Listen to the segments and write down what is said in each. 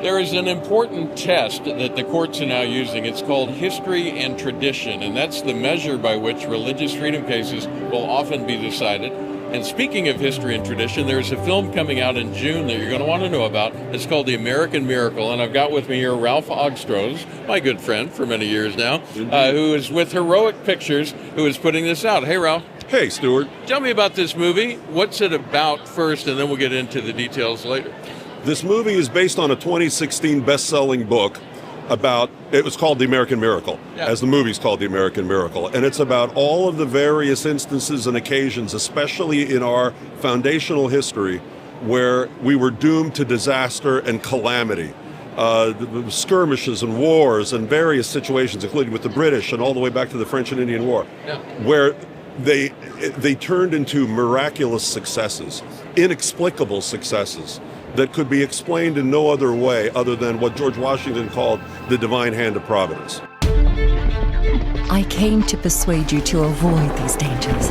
There is an important test that the courts are now using. It's called history and tradition, and that's the measure by which religious freedom cases will often be decided. And speaking of history and tradition, there's a film coming out in June that you're going to want to know about. It's called The American Miracle, and I've got with me here Ralf Augstroze, my good friend for many years now, who is with Heroic Pictures, who is putting this out. Hey, Ralf. Hey, Stuart. Tell me about this movie. What's it about first, and then we'll get into the details later. This movie is based on a 2016 best-selling book it was called The American Miracle, as the movie's called The American Miracle. And it's about all of the various instances and occasions, especially in our foundational history, where we were doomed to disaster and calamity. Skirmishes and wars and various situations, including with the British and all the way back to the French and Indian War, where they turned into miraculous successes, inexplicable successes that could be explained in no other way other than what George Washington called the divine hand of Providence. I came to persuade you to avoid these dangers.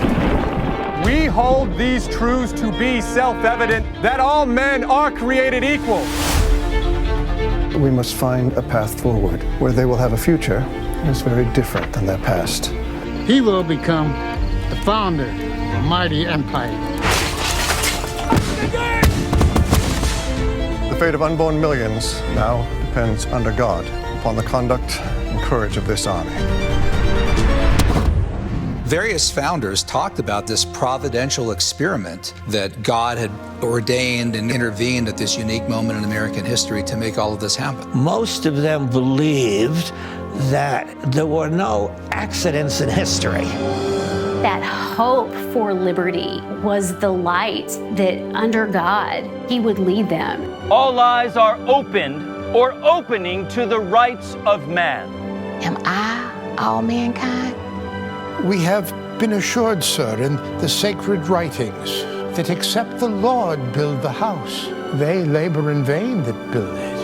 We hold these truths to be self-evident, that all men are created equal. We must find a path forward where they will have a future that's very different than their past. He will become the founder of a mighty empire. The fate of unborn millions now depends under God upon the conduct and courage of this army. Various founders talked about this providential experiment that God had ordained and intervened at this unique moment in American history to make all of this happen. Most of them believed that there were no accidents in history. That hope for liberty was the light that under God, He would lead them. All eyes are opened or opening to the rights of man. Am I all mankind? We have been assured, sir, in the sacred writings, that except the Lord build the house, they labor in vain that build it.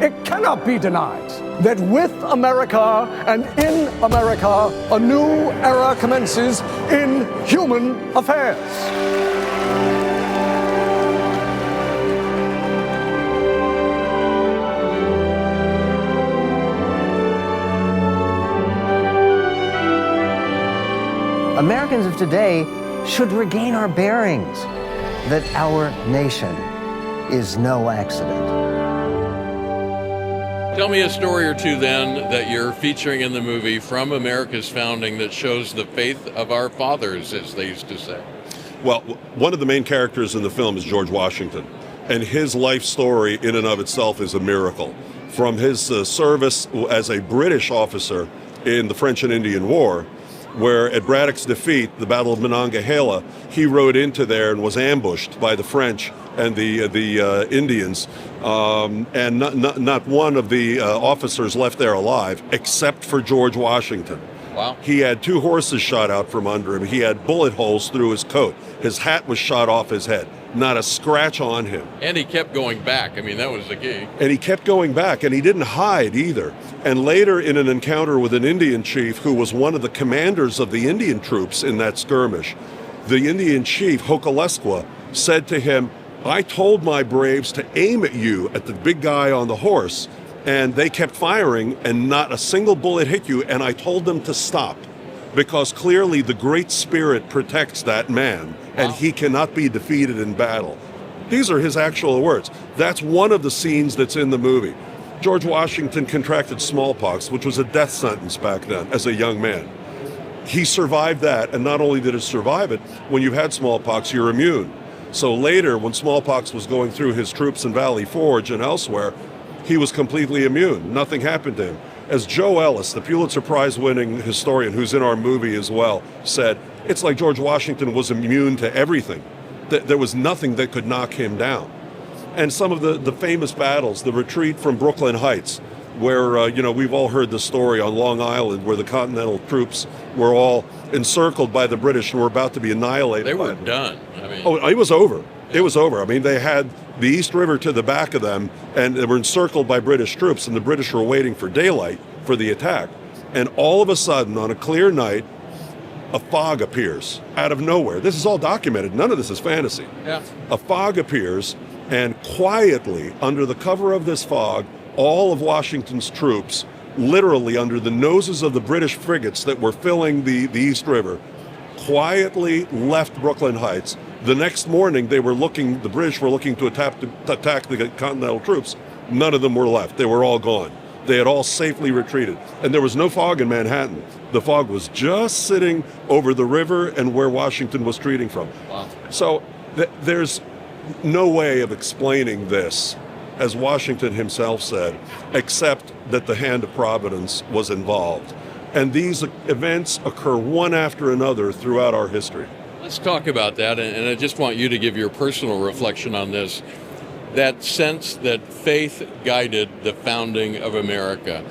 It cannot be denied that with America and in America, a new era commences in human affairs. Americans of today should regain our bearings, that our nation is no accident. Tell me a story or two then that you're featuring in the movie from America's founding that shows the faith of our fathers, as they used to say. Well, one of the main characters in the film is George Washington, and his life story in and of itself is a miracle. From his service as a British officer in the French and Indian War, where at Braddock's defeat, the Battle of Monongahela, he rode into there and was ambushed by the French and the Indians, and not one of the officers left there alive, except for George Washington. Wow. He had 2 horses shot out from under him. He had bullet holes through his coat. His hat was shot off his head. Not a scratch on him. And he kept going back. I mean, that was the key. And he kept going back, and he didn't hide either. And later, in an encounter with an Indian chief who was one of the commanders of the Indian troops in that skirmish, the Indian chief, Hokulesqua, said to him, "I told my braves to aim at you, at the big guy on the horse, and they kept firing, and not a single bullet hit you, and I told them to stop, because clearly the Great Spirit protects that man, and he cannot be defeated in battle." These are his actual words. That's one of the scenes that's in the movie. George Washington contracted smallpox, which was a death sentence back then as a young man. He survived that, and not only did he survive it, when you've had smallpox, you're immune. So later, when smallpox was going through his troops in Valley Forge and elsewhere, he was completely immune. Nothing happened to him. As Joe Ellis, the Pulitzer Prize-winning historian who's in our movie as well, said, it's like George Washington was immune to everything. There was nothing that could knock him down. And some of the famous battles, the retreat from Brooklyn Heights, where, we've all heard the story on Long Island where the Continental troops were all encircled by the British and were about to be annihilated. They were done. It was over. It was over. I mean, they had the East River to the back of them, and they were encircled by British troops, and the British were waiting for daylight for the attack. And all of a sudden, on a clear night, a fog appears out of nowhere. This is all documented. None of this is fantasy. Yeah. A fog appears, And quietly, under the cover of this fog, all of Washington's troops, literally under the noses of the British frigates that were filling the East River, quietly left Brooklyn Heights. The next morning, the British were looking to attack the Continental troops. None of them were left. They were all gone. They had all safely retreated. And there was no fog in Manhattan. The fog was just sitting over the river and where Washington was retreating from. Wow. So there's no way of explaining this, as Washington himself said, except that the hand of Providence was involved. And these events occur one after another throughout our history. Let's talk about that, and I just want you to give your personal reflection on this. That sense that faith guided the founding of America.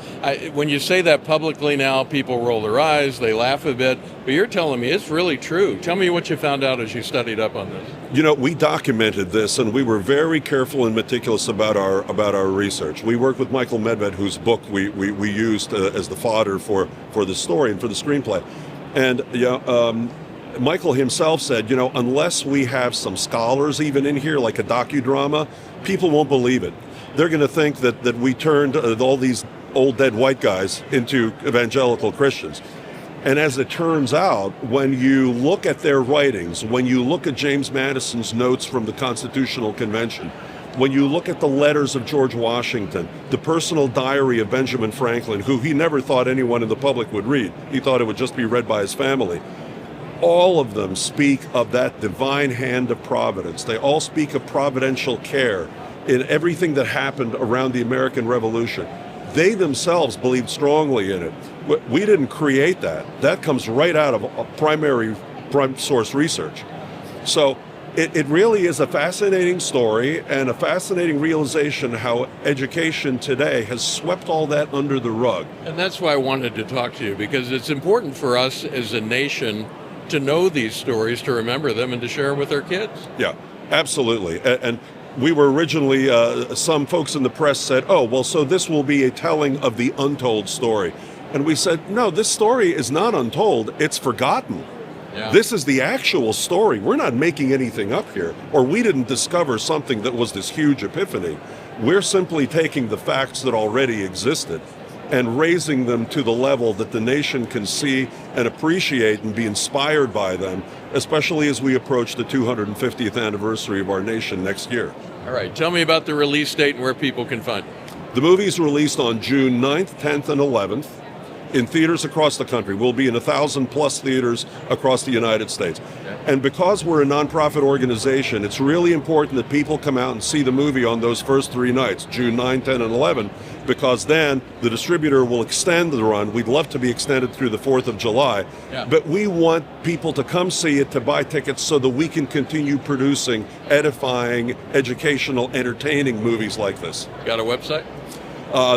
When you say that publicly now, people roll their eyes, they laugh a bit, but you're telling me it's really true. Tell me what you found out as you studied up on this. You know, we documented this, and we were very careful and meticulous about our research. We worked with Michael Medved, whose book we used as the fodder for the story and for the screenplay. And Michael himself said, unless we have some scholars even in here, like a docudrama, people won't believe it. They're going to think that we turned all these old dead white guys into evangelical Christians. And as it turns out, when you look at their writings, when you look at James Madison's notes from the Constitutional Convention, when you look at the letters of George Washington, the personal diary of Benjamin Franklin, who he never thought anyone in the public would read, he thought it would just be read by his family, all of them speak of that divine hand of providence. They all speak of providential care in everything that happened around the American Revolution. They themselves believed strongly in it. We didn't create that. That comes right out of prime source research. So it really is a fascinating story and a fascinating realization how education today has swept all that under the rug. And that's why I wanted to talk to you, because it's important for us as a nation to know these stories, to remember them, and to share them with our kids. Yeah, absolutely. And we were originally, some folks in the press said, oh, well, so this will be a telling of the untold story. And we said, no, this story is not untold, it's forgotten. Yeah. This is the actual story. We're not making anything up here, or we didn't discover something that was this huge epiphany. We're simply taking the facts that already existed and raising them to the level that the nation can see and appreciate and be inspired by them, especially as we approach the 250th anniversary of our nation next year. All right, tell me about the release date and where people can find it. The movie's released on June 9th, 10th, and 11th in theaters across the country. We'll be in 1,000+ theaters across the United States. Okay. And because we're a nonprofit organization, it's really important that people come out and see the movie on those first 3 nights, June 9, 10, and 11, because then the distributor will extend the run. We'd love to be extended through the 4th of July, but we want people to come see it, to buy tickets so that we can continue producing edifying, educational, entertaining movies like this. Got a website?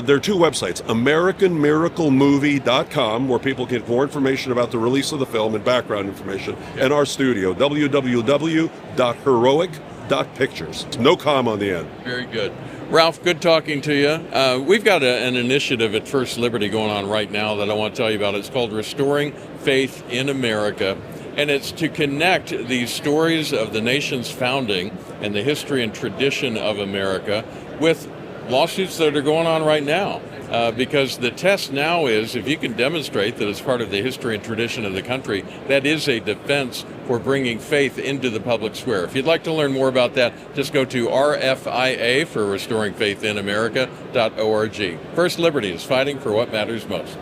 There are 2 websites, AmericanMiracleMovie.com, where people get more information about the release of the film and background information, and our studio, www.heroic.pictures. No com on the end. Very good. Ralph, good talking to you. We've got an initiative at First Liberty going on right now that I want to tell you about. It's called Restoring Faith in America, and it's to connect these stories of the nation's founding and the history and tradition of America with lawsuits that are going on right now. Because the test now is, if you can demonstrate that it's part of the history and tradition of the country, that is a defense for bringing faith into the public square. If you'd like to learn more about that, just go to RFIA for Restoring Faith in America.org. First Liberty is fighting for what matters most.